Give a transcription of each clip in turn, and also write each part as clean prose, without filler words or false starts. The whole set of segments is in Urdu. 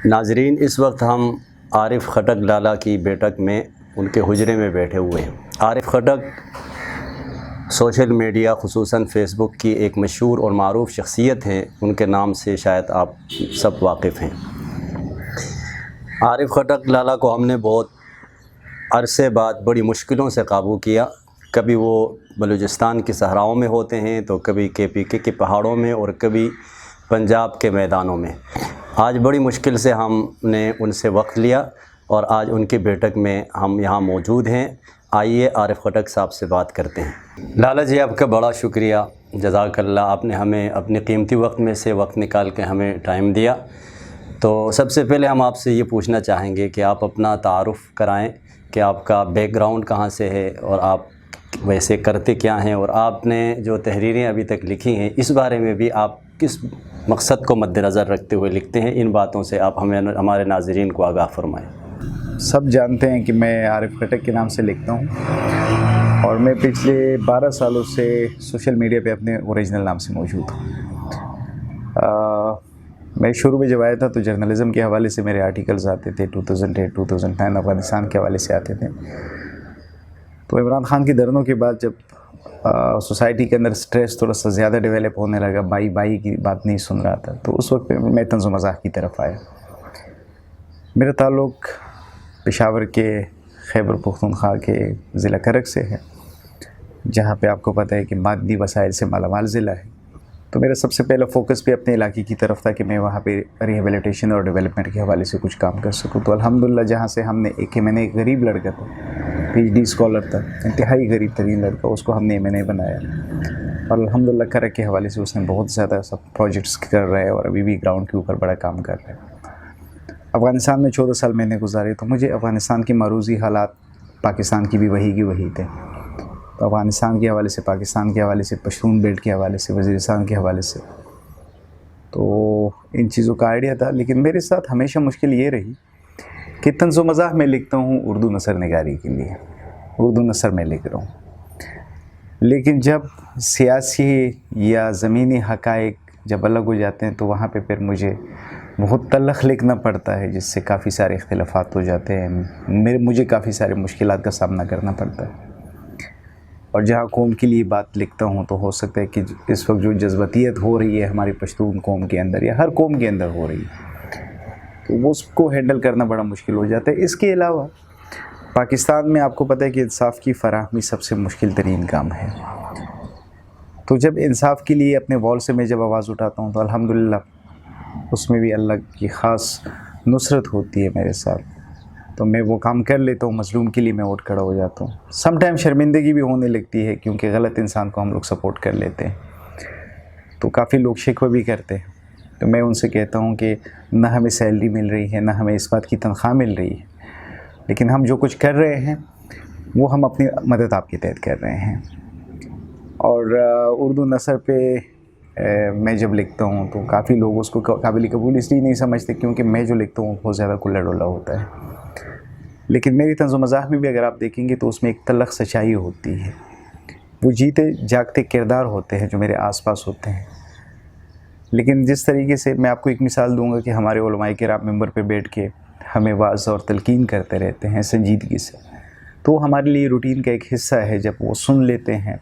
ناظرین، اس وقت ہم عارف خٹک لالا کی بیٹھک میں ان کے حجرے میں بیٹھے ہوئے ہیں۔ عارف خٹک سوشل میڈیا خصوصاً فیس بک کی ایک مشہور اور معروف شخصیت ہیں۔ ان کے نام سے شاید آپ سب واقف ہیں۔ عارف خٹک لالا کو ہم نے بہت عرصے بعد بڑی مشکلوں سے قابو کیا۔ کبھی وہ بلوچستان کی صحراؤں میں ہوتے ہیں تو کبھی KPK کے پہاڑوں میں اور کبھی پنجاب کے میدانوں میں۔ آج بڑی مشکل سے ہم نے ان سے وقت لیا اور آج ان کی بیٹھک میں ہم یہاں موجود ہیں۔ آئیے عارف خٹک صاحب سے بات کرتے ہیں۔ لالا جی، آپ کا بڑا شکریہ، جزاک اللہ، آپ نے ہمیں اپنے قیمتی وقت میں سے وقت نکال کے ہمیں ٹائم دیا۔ تو سب سے پہلے ہم آپ سے یہ پوچھنا چاہیں گے کہ آپ اپنا تعارف کرائیں کہ آپ کا بیک گراؤنڈ کہاں سے ہے اور آپ ویسے کرتے کیا ہیں، اور آپ نے جو تحریریں ابھی تک لکھی ہیں اس بارے میں بھی آپ کس مقصد کو مد نظر رکھتے ہوئے لکھتے ہیں۔ ان باتوں سے آپ ہمارے ناظرین کو آگاہ فرمائیں۔ سب جانتے ہیں کہ میں عارف خٹک کے نام سے لکھتا ہوں اور میں پچھلے 12 سالوں سے سوشل میڈیا پہ اپنے اوریجنل نام سے موجود ہوں۔ میں شروع میں جب آیا تھا تو جرنلزم کے حوالے سے میرے آرٹیکلز آتے تھے، 2008 2009 افغانستان کے حوالے سے آتے تھے۔ تو عمران خان کی دھرنوں کے بعد جب سوسائٹی کے اندر سٹریس تھوڑا سا زیادہ ڈیولپ ہونے لگا، بائی کی بات نہیں سن رہا تھا، تو اس وقت میں طنز و مزاح کی طرف آیا۔ میرا تعلق پشاور کے خیبر پختونخوا کے ضلع کرک سے ہے، جہاں پہ آپ کو پتہ ہے کہ مادی وسائل سے مالا مال ضلع ہے۔ تو میرا سب سے پہلا فوکس بھی اپنے علاقے کی طرف تھا کہ میں وہاں پہ ریہیبلیٹیشن اور ڈیولپمنٹ کے حوالے سے کچھ کام کر سکوں۔ تو الحمدللہ جہاں سے ہم نے ایک غریب لڑکا تھا، PhD اسکالر تھا، انتہائی غریب ترین لڑکا، اس کو ہم نے MNA بنایا، اور الحمدللہ کرک کے حوالے سے اس نے بہت زیادہ سب پروجیکٹس کر رہے ہیں اور ابھی بھی گراؤنڈ کے اوپر بڑا کام کر رہے ہیں۔ افغانستان میں 14 سال میں نے گزارے، تو مجھے افغانستان کی معروضی حالات پاکستان کی بھی وہی تھے۔ تو افغانستان کے حوالے سے، پاکستان کے حوالے سے، پشتون بیلٹ کے حوالے سے، وزیرستان کے حوالے سے، تو ان چیزوں کا آئیڈیا تھا۔ لیکن میرے ساتھ ہمیشہ مشکل یہ رہی کہ طنز و مزاح میں لکھتا ہوں اردو نثر نگاری کے لیے، اردو نثر میں لکھ رہا ہوں، لیکن جب سیاسی یا زمینی حقائق جب الگ ہو جاتے ہیں تو وہاں پہ پھر مجھے بہت تلخ لکھنا پڑتا ہے، جس سے کافی سارے اختلافات ہو جاتے ہیں، مجھے کافی سارے مشکلات کا سامنا کرنا پڑتا ہے۔ اور جہاں قوم کے لیے بات لکھتا ہوں تو ہو سکتا ہے کہ اس وقت جو جذباتیت ہو رہی ہے ہماری پشتون قوم کے اندر یا ہر قوم کے اندر ہو رہی ہے، تو وہ اس کو ہینڈل کرنا بڑا مشکل ہو جاتا ہے۔ اس کے علاوہ پاکستان میں آپ کو پتہ ہے کہ انصاف کی فراہمی سب سے مشکل ترین کام ہے۔ تو جب انصاف کے لیے اپنے وال سے میں جب آواز اٹھاتا ہوں تو الحمدللہ اس میں بھی اللہ کی خاص نصرت ہوتی ہے میرے ساتھ، تو میں وہ کام کر لیتا ہوں، مظلوم کے لیے میں اٹھ کھڑا ہو جاتا ہوں۔ سم ٹائم شرمندگی بھی ہونے لگتی ہے کیونکہ غلط انسان کو ہم لوگ سپورٹ کر لیتے ہیں، تو کافی لوگ شکوہ بھی کرتے ہیں۔ تو میں ان سے کہتا ہوں کہ نہ ہمیں سیلری مل رہی ہے، نہ ہمیں اس بات کی تنخواہ مل رہی ہے، لیکن ہم جو کچھ کر رہے ہیں وہ ہم اپنی مدد آپ کے تحت کر رہے ہیں۔ اور اردو نثر پہ میں جب لکھتا ہوں تو کافی لوگ اس کو قابل قبول اس لیے نہیں سمجھتے کیونکہ میں جو لکھتا ہوں بہت زیادہ کھلا ڈولا ہوتا ہے، لیکن میری طنز و مزاح میں بھی اگر آپ دیکھیں گے تو اس میں ایک تلخ سچائی ہوتی ہے، وہ جیتے جاگتے کردار ہوتے ہیں جو میرے آس پاس ہوتے ہیں۔ لیکن جس طریقے سے میں آپ کو ایک مثال دوں گا کہ ہمارے علماء کرام ممبر پہ بیٹھ کے ہمیں واعظ اور تلقین کرتے رہتے ہیں سنجیدگی سے، تو ہمارے لیے روٹین کا ایک حصہ ہے، جب وہ سن لیتے ہیں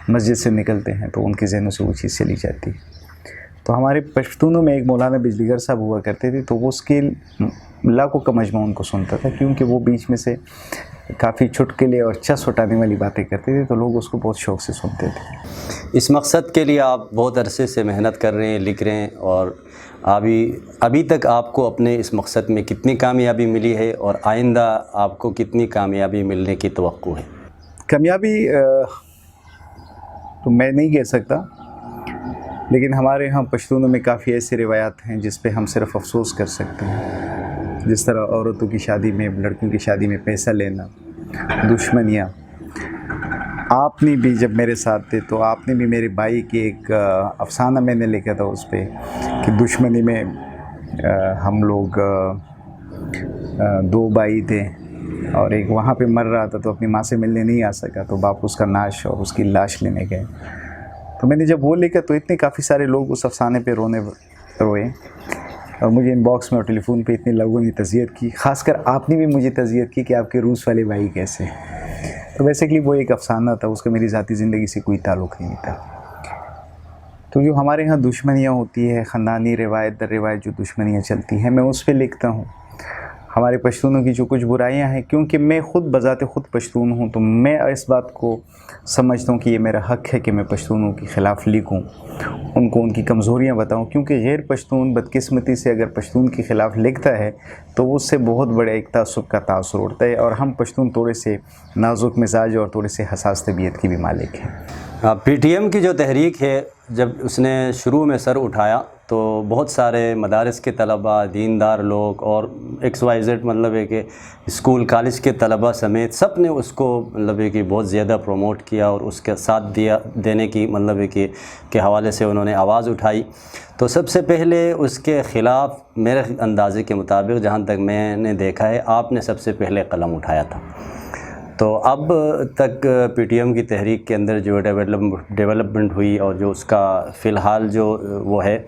مسجد سے نکلتے ہیں تو ان کے ذہنوں سے وہ چیز چلی جاتی ہے۔ تو ہمارے پشتونوں میں ایک مولانا بجلیگر صاحب ہوا کرتے تھے، تو وہ اس کے لاکھوں کا مجموعہ ان کو سنتا تھا، کیونکہ وہ بیچ میں سے کافی چٹکلے اور چس اٹھانے والی باتیں کرتے تھے، تو لوگ اس کو بہت شوق سے سنتے تھے۔ اس مقصد کے لیے آپ بہت عرصے سے محنت کر رہے ہیں، لکھ رہے ہیں، اور ابھی تک آپ کو اپنے اس مقصد میں کتنی کامیابی ملی ہے اور آئندہ آپ کو کتنی کامیابی ملنے کی توقع ہے؟ کامیابی تو میں نہیں کہہ سکتا، لیکن ہمارے ہاں پشتونوں میں کافی ایسی روایات ہیں جس پہ ہم صرف افسوس کر سکتے ہیں، جس طرح عورتوں کی شادی میں، لڑکوں کی شادی میں پیسہ لینا، دشمنیاں۔ آپ نے بھی جب میرے ساتھ تھے تو آپ نے بھی میرے بھائی کی ایک افسانہ میں نے لکھا تھا اس پہ کہ دشمنی میں ہم لوگ 2 بھائی تھے اور ایک وہاں پہ مر رہا تھا تو اپنی ماں سے ملنے نہیں آ سکا، تو باپ اس کا نعش اور اس کی لاش لینے گئے۔ تو میں نے جب وہ لکھا تو اتنے کافی سارے لوگ اس افسانے پہ روئے، اور مجھے ان باکس میں اور ٹیلی فون پہ اتنے لوگوں نے تذیت کی، خاص کر آپ نے بھی مجھے تذیت کی کہ آپ کے روس والے بھائی کیسے ہیں۔ تو بیسیکلی وہ ایک افسانہ تھا، اس کا میری ذاتی زندگی سے کوئی تعلق نہیں تھا۔ تو جو ہمارے ہاں دشمنیاں ہوتی ہے، خاندانی روایت در روایت جو دشمنیاں چلتی ہیں، میں اس پہ لکھتا ہوں ہمارے پشتونوں کی جو کچھ برائیاں ہیں، کیونکہ میں خود بذات خود پشتون ہوں، تو میں اس بات کو سمجھتا ہوں کہ یہ میرا حق ہے کہ میں پشتونوں کے خلاف لکھوں، ان کو ان کی کمزوریاں بتاؤں، کیونکہ غیر پشتون بدقسمتی سے اگر پشتون کے خلاف لکھتا ہے تو اس سے بہت بڑے ایک تعصب کا تاثر اڑتا ہے، اور ہم پشتون تھوڑے سے نازک مزاج اور تھوڑے سے حساس طبیعت کی بھی مالک ہیں۔ پی ٹی ایم کی جو تحریک ہے، جب اس نے شروع میں سر اٹھایا تو بہت سارے مدارس کے طلباء، دیندار لوگ اور ایکس وائی زیڈ مطلب ہے کہ اسکول کالج کے طلباء سمیت سب نے اس کو مطلب ہے کہ بہت زیادہ پروموٹ کیا اور اس کے ساتھ دینے کی مطلب ہے کہ حوالے سے انہوں نے آواز اٹھائی۔ تو سب سے پہلے اس کے خلاف میرے اندازے کے مطابق جہاں تک میں نے دیکھا ہے، آپ نے سب سے پہلے قلم اٹھایا تھا۔ تو اب تک پی ٹی ایم کی تحریک کے اندر جو ڈیولپمنٹ ہوئی اور جو اس کا فی الحال جو وہ ہے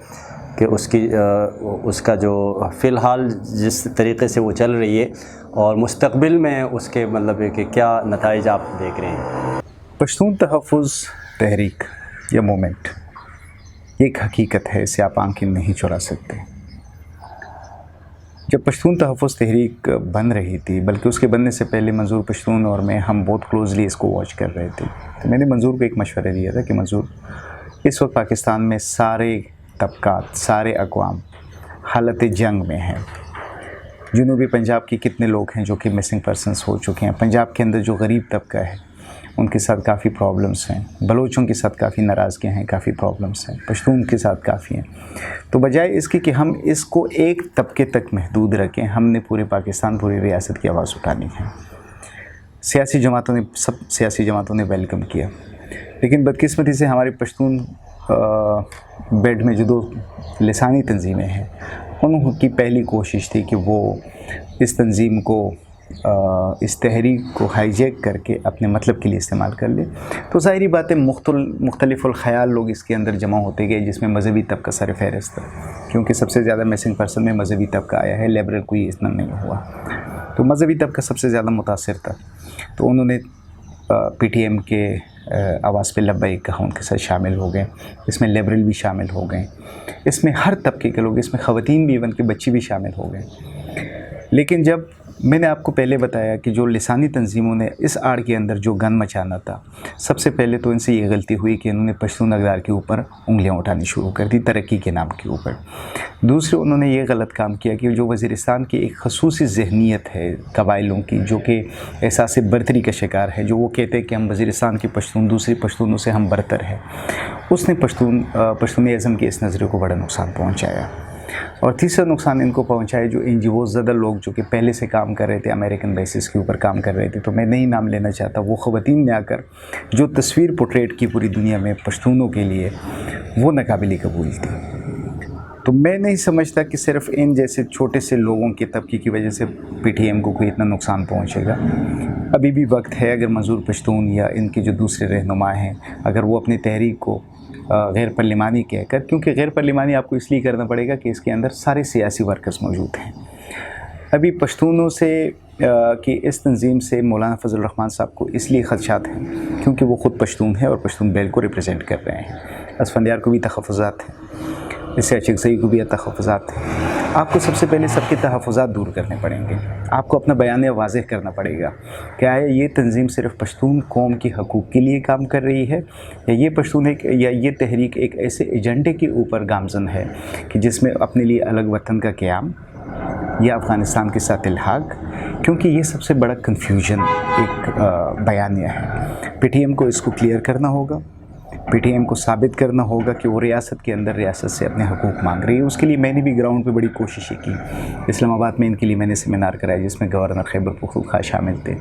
کہ اس کا جو فی الحال جس طریقے سے وہ چل رہی ہے اور مستقبل میں اس کے مطلب ہے کہ کیا نتائج آپ دیکھ رہے ہیں؟ پشتون تحفظ تحریک یا مومنٹ یہ ایک حقیقت ہے، اسے آپ آنکھیں نہیں چرا سکتے۔ جب پشتون تحفظ تحریک بن رہی تھی، بلکہ اس کے بننے سے پہلے منظور پشتون اور میں ہم بہت کلوزلی اس کو واچ کر رہے تھے، تو میں نے منظور کو ایک مشورہ دیا تھا کہ منظور، اس وقت پاکستان میں سارے طبقات، سارے اقوام حالت جنگ میں ہیں۔ جنوبی پنجاب کی کتنے لوگ ہیں جو کہ مسنگ پرسنس ہو چکے ہیں، پنجاب کے اندر جو غریب طبقہ ہے ان کے ساتھ کافی پرابلمس ہیں، بلوچوں کے ساتھ کافی ناراضگیاں ہیں، کافی پرابلمس ہیں، پشتون کے ساتھ کافی ہیں۔ تو بجائے اس کی کہ ہم اس کو ایک طبقے تک محدود رکھیں، ہم نے پورے پاکستان، پوری ریاست کی آواز اٹھانی ہے۔ سب سیاسی جماعتوں نے ویلکم کیا، لیکن بدقسمتی سے ہمارے پشتون بیلٹ میں جو 2 لسانی تنظیمیں ہیں، ان کی پہلی کوشش تھی کہ وہ اس تنظیم کو، اس تحریک کو ہائی جیک کر کے اپنے مطلب کے لیے استعمال کر لے۔ تو ظاہری بات ہے مختلف الخیال لوگ اس کے اندر جمع ہوتے گئے، جس میں مذہبی طبقہ سر فہرست تھا، کیونکہ سب سے زیادہ مسنگ پرسن میں مذہبی طبقہ آیا ہے، لیبرل کوئی اتنا نہیں ہوا، تو مذہبی طبقہ سب سے زیادہ متاثر تھا۔ تو انہوں نے پی ٹی ایم کے آواز پہ لبیک کہا، ان کے ساتھ شامل ہو گئے، اس میں لیبرل بھی شامل ہو گئے، اس میں ہر طبقے کے لوگ، اس میں خواتین بھی، ایون کے بچے بھی شامل ہو گئے۔ لیکن جب میں نے آپ کو پہلے بتایا کہ جو لسانی تنظیموں نے اس آڑ کے اندر جو گن مچانا تھا، سب سے پہلے تو ان سے یہ غلطی ہوئی کہ انہوں نے پشتون اقدار کے اوپر انگلیاں اٹھانی شروع کر دی، ترقی کے نام کے اوپر۔ دوسرے، انہوں نے یہ غلط کام کیا کہ جو وزیرستان کی ایک خصوصی ذہنیت ہے قبائلوں کی، جو کہ احساس برتری کا شکار ہے، جو وہ کہتے ہیں کہ ہم وزیرستان کے پشتون دوسری پشتونوں سے ہم برتر ہیں، اس نے پشتون ازم کے اس نظریے کو بڑا نقصان پہنچایا۔ اور تیسرا نقصان ان کو پہنچایا جو این جی اوز زدہ لوگ جو کہ پہلے سے کام کر رہے تھے، امریکن بیسس کے اوپر کام کر رہے تھے، تو میں نہیں نام لینا چاہتا، وہ خواتین نے آ کر جو تصویر پورٹریٹ کی پوری دنیا میں پشتونوں کے لیے، وہ ناقابل قبول تھی۔ تو میں نہیں سمجھتا کہ صرف ان جیسے چھوٹے سے لوگوں کے طبقے کی وجہ سے پی ٹی ایم کو کوئی اتنا نقصان پہنچے گا۔ ابھی بھی وقت ہے، اگر منظور پشتون یا ان کے جو دوسرے رہنما ہیں، اگر وہ اپنی تحریک کو غیر پارلیمانی کہہ کر، کیونکہ غیر پارلیمانی آپ کو اس لیے کرنا پڑے گا کہ اس کے اندر سارے سیاسی ورکرز موجود ہیں۔ ابھی پشتونوں سے کہ اس تنظیم سے مولانا فضل الرحمان صاحب کو اس لیے خدشات ہیں کیونکہ وہ خود پشتون ہیں اور پشتون بیلٹ کو ریپرزینٹ کر رہے ہیں۔ اسفندیار کو بھی تحفظات ہیں، اس سے اچکزئی کو بھی تحفظات ہیں۔ آپ کو سب سے پہلے سب کے تحفظات دور کرنے پڑیں گے، آپ کو اپنا بیانیہ واضح کرنا پڑے گا کہ آیا یہ تنظیم صرف پشتون قوم کے حقوق کے لیے کام کر رہی ہے، یا یہ تحریک ایک ایسے ایجنڈے کے اوپر گامزن ہے کہ جس میں اپنے لیے الگ وطن کا قیام یا افغانستان کے ساتھ الحاق، کیونکہ یہ سب سے بڑا کنفیوژن ایک بیانیہ ہے۔ پی ٹی ایم کو اس کو کلیئر کرنا ہوگا، پی ٹی ایم کو ثابت کرنا ہوگا کہ وہ ریاست کے اندر ریاست سے اپنے حقوق مانگ رہی ہے۔ اس کے لیے میں نے بھی گراؤنڈ پہ بڑی کوششیں کی، اسلام آباد میں ان کے لیے میں نے سیمینار کرایا جس میں گورنر خیبر پختونخوا شامل تھے۔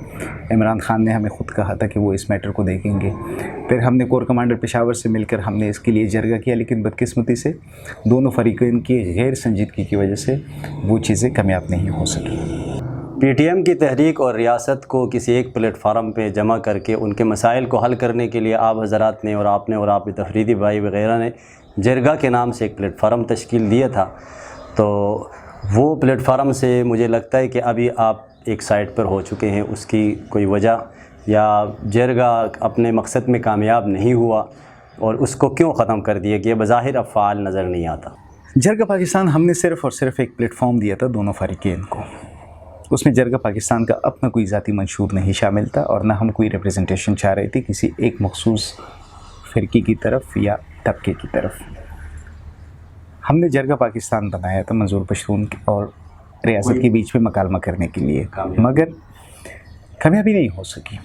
عمران خان نے ہمیں خود کہا تھا کہ وہ اس میٹر کو دیکھیں گے۔ پھر ہم نے کور کمانڈر پشاور سے مل کر ہم نے اس کے لیے جرگہ کیا، لیکن بدقسمتی سے دونوں فریقین کی غیر سنجیدگی کی وجہ سے وہ چیزیں کامیاب نہیں ہو سکیں۔ پی ٹی ایم کی تحریک اور ریاست کو کسی ایک پلیٹ فارم پہ جمع کر کے ان کے مسائل کو حل کرنے کے لیے آپ حضرات نے اور آپ نے اور آپ کے تفریدی بھائی وغیرہ نے جرگہ کے نام سے ایک پلیٹ فارم تشکیل دیا تھا۔ تو وہ پلیٹ فارم سے مجھے لگتا ہے کہ ابھی آپ ایک سائٹ پر ہو چکے ہیں، اس کی کوئی وجہ یا جرگہ اپنے مقصد میں کامیاب نہیں ہوا اور اس کو کیوں ختم کر دیا کہ یہ بظاہر اب فعال نظر نہیں آتا؟ جرگہ پاکستان ہم نے صرف اور صرف ایک پلیٹ فارم دیا تھا دونوں فریقین کو. اس میں جرگہ پاکستان کا اپنا کوئی ذاتی منشور نہیں شامل تھا اور نہ ہم کوئی ریپریزنٹیشن چاہ رہے تھے کسی ایک مخصوص فرقے کی طرف یا طبقے کی طرف. ہم نے جرگہ پاکستان بنایا تھا منظور پشتون اور ریاست کے بیچ میں مکالمہ کرنے کے لیے، مگر کامیابی نہیں ہو سکی.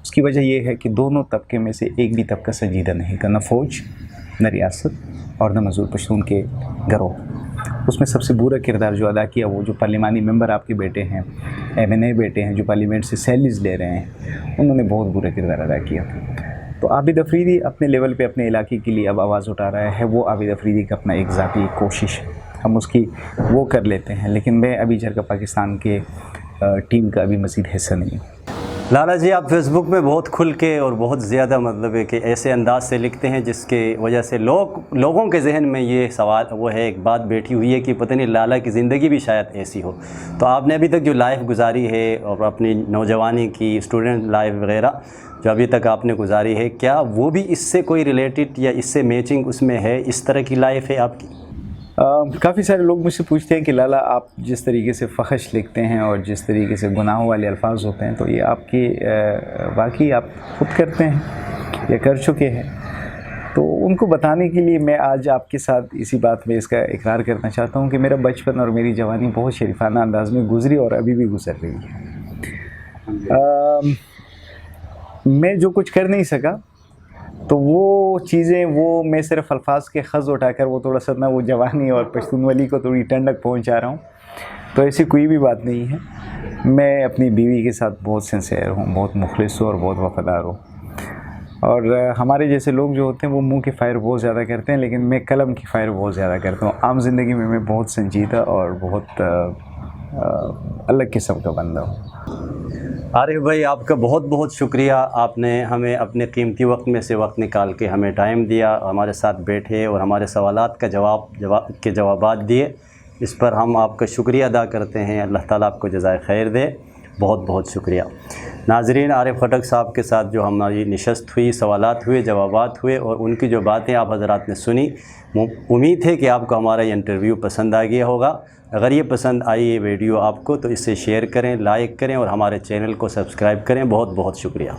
اس کی وجہ یہ ہے کہ دونوں طبقے میں سے ایک بھی طبقہ سنجیدہ نہیں تھا، نہ فوج، نہ ریاست اور نہ منظور پشتون کے گروہ. اس میں سب سے برا کردار جو ادا کیا وہ جو پارلیمانی ممبر آپ کے بیٹے ہیں، MNA بیٹے ہیں جو پارلیمنٹ سے سیلیز لے رہے ہیں، انہوں نے بہت برا کردار ادا کیا. تو عابد افریدی اپنے لیول پہ اپنے علاقے کے لیے اب آواز اٹھا رہا ہے. وہ عابد افریدی کا اپنا ایک ذاتی کوشش، ہم اس کی وہ کر لیتے ہیں، لیکن میں ابھی جرگہ پاکستان کے ٹیم کا ابھی مزید حصہ نہیں ہوں. لالا جی، آپ فیس بک میں بہت کھل کے اور بہت زیادہ مطلب ہے کہ ایسے انداز سے لکھتے ہیں جس کے وجہ سے لوگوں کے ذہن میں یہ سوال وہ ہے، ایک بات بیٹھی ہوئی ہے کہ پتہ نہیں لالا کی زندگی بھی شاید ایسی ہو. تو آپ نے ابھی تک جو لائف گزاری ہے اور اپنی نوجوانی کی اسٹوڈنٹ لائف وغیرہ جو ابھی تک آپ نے گزاری ہے، کیا وہ بھی اس سے کوئی ریلیٹڈ یا اس سے میچنگ اس میں ہے؟ اس طرح کی لائف ہے آپ کی؟ کافی سارے لوگ مجھ سے پوچھتے ہیں کہ لالا آپ جس طریقے سے فحش لکھتے ہیں اور جس طریقے سے گناہوں والے الفاظ ہوتے ہیں، تو یہ آپ کی واقعی آپ خود کرتے ہیں یا کر چکے ہیں؟ تو ان کو بتانے کے لیے میں آج آپ کے ساتھ اسی بات میں اس کا اقرار کرنا چاہتا ہوں کہ میرا بچپن اور میری جوانی بہت شریفانہ انداز میں گزری اور ابھی بھی گزر رہی ہے. میں جو کچھ کر نہیں سکا تو وہ چیزیں وہ میں صرف الفاظ کے خز اٹھا کر وہ تھوڑا سا نہ وہ جوانی اور پشتون ولی کو تھوڑی ٹھنڈک پہنچا رہا ہوں. تو ایسی کوئی بھی بات نہیں ہے. میں اپنی بیوی کے ساتھ بہت سنسیئر ہوں، بہت مخلص ہوں اور بہت وفادار ہوں. اور ہمارے جیسے لوگ جو ہوتے ہیں وہ منہ کی فائر بہت زیادہ کرتے ہیں، لیکن میں قلم کی فائر بہت زیادہ کرتا ہوں. عام زندگی میں بہت سنجیدہ اور بہت الگ قسم کا بندہ ہوں. عارف بھائی، آپ کا بہت بہت شکریہ. آپ نے ہمیں اپنے قیمتی وقت میں سے وقت نکال کے ہمیں ٹائم دیا، ہمارے ساتھ بیٹھے اور ہمارے سوالات کا جوابات دیے. اس پر ہم آپ کا شکریہ ادا کرتے ہیں. اللہ تعالیٰ آپ کو جزائے خیر دے. بہت بہت شکریہ. ناظرین، عارف خٹک صاحب کے ساتھ جو ہماری نشست ہوئی، سوالات ہوئے، جوابات ہوئے اور ان کی جو باتیں آپ حضرات نے سنی، امید ہے کہ آپ کو ہمارا یہ انٹرویو پسند آ گیا ہوگا. اگر یہ پسند آئی یہ ویڈیو آپ کو تو اسے شیئر کریں، لائک کریں اور ہمارے چینل کو سبسکرائب کریں. بہت بہت شکریہ.